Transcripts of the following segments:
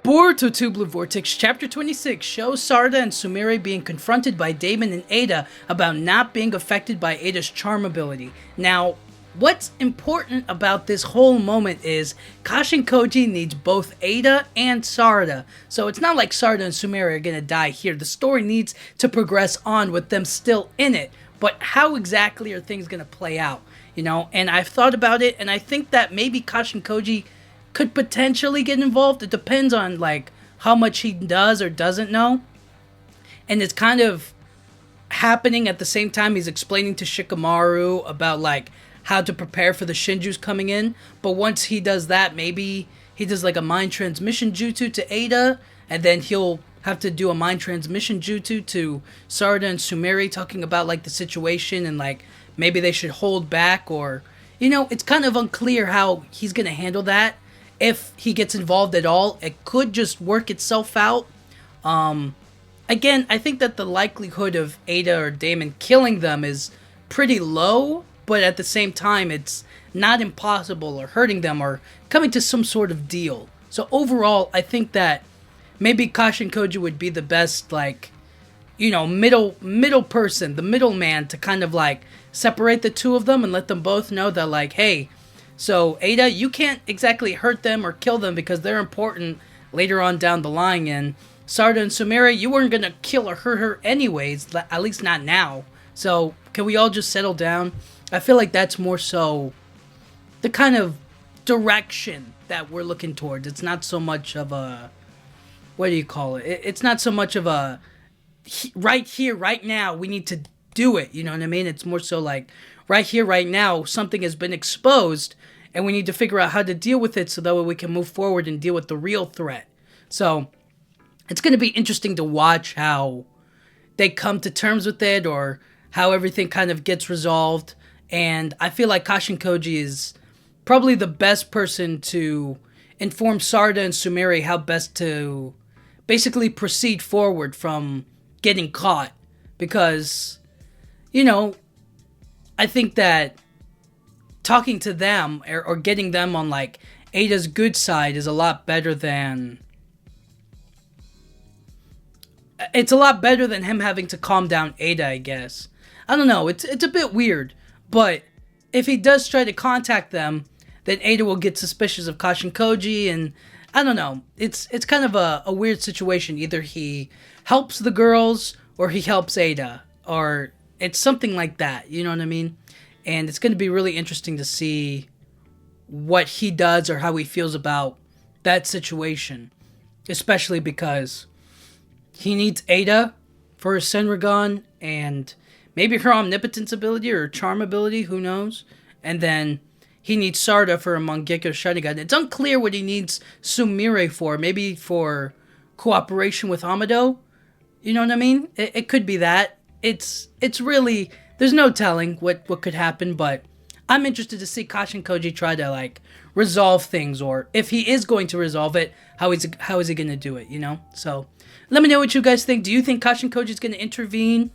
Boruto 2 Blue Vortex Chapter 26 shows Sarada and Sumire being confronted by Daemon and Eida about not being affected by Eida's charm ability. Now, what's important about this whole moment is Kashin Koji needs both Eida and Sarada. So it's not like Sarada and Sumire are gonna die here. The story needs to progress on with them still in it. But how exactly are things gonna play out? You know, and I've thought about it, and I think that maybe Kashin Koji could potentially get involved. It depends on like how much he does or doesn't know. And it's kind of happening at the same time he's explaining to Shikamaru about like how to prepare for the Shinju's coming in. But once he does that, maybe he does like a mind transmission jutsu to Eida, and then he'll have to do a mind transmission jutsu to Sarada and Sumire, talking about like the situation and like maybe they should hold back, or you know, it's kind of unclear how he's gonna handle that. If he gets involved at all, it could just work itself out. Again, I think that the likelihood of Eida or Daemon killing them is pretty low, but at the same time, it's not impossible or hurting them or coming to some sort of deal. So overall, I think that maybe Kashin Koji would be the best, like, you know, middle person, the middleman to kind of like separate the two of them and let them both know that like, hey, so, Eida, you can't exactly hurt them or kill them because they're important later on down the line. And Sarada and Sumire, you weren't going to kill or hurt her anyways, at least not now. So, can we all just settle down? I feel like that's more so the kind of direction that we're looking towards. It's not so much of a, what do you call it? It's not so much of a, right here, right now, we need to do it. You know what I mean? It's more so like, right here, right now, something has been exposed, and we need to figure out how to deal with it so that way we can move forward and deal with the real threat. So, it's going to be interesting to watch how they come to terms with it, or how everything kind of gets resolved. And I feel like Kashin Koji is probably the best person to inform Sarada and Sumire how best to basically proceed forward from getting caught. Because, you know, I think that talking to them or getting them on like Eida's good side is a lot better than, it's a lot better than him having to calm down Eida, I guess. I don't know, it's a bit weird, but if he does try to contact them, then Eida will get suspicious of Kashin Koji, and I don't know, it's kind of a weird situation. Either he helps the girls or he helps Eida, or it's something like that, you know what I mean? And it's going to be really interesting to see what he does or how he feels about that situation. Especially because he needs Eida for his Senrigan and maybe her omnipotence ability or charm ability, who knows? And then he needs Sarada for a Mangekyo Sharingan. It's unclear what he needs Sumire for. Maybe for cooperation with Amado? You know what I mean? It could be that. It's really, there's no telling what could happen, but I'm interested to see Kashin Koji try to like resolve things, or if he is going to resolve it, how is he going to do it, you know? So let me know what you guys think. Do you think Kashin Koji is going to intervene,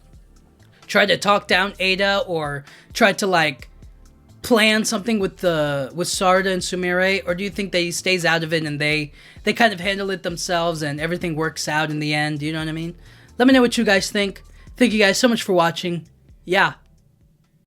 try to talk down Eida, or try to like plan something with Sarada and Sumire, or do you think that he stays out of it and they kind of handle it themselves and everything works out in the end? You know what I mean? Let me know what you guys think. Thank you guys so much for watching. Yeah.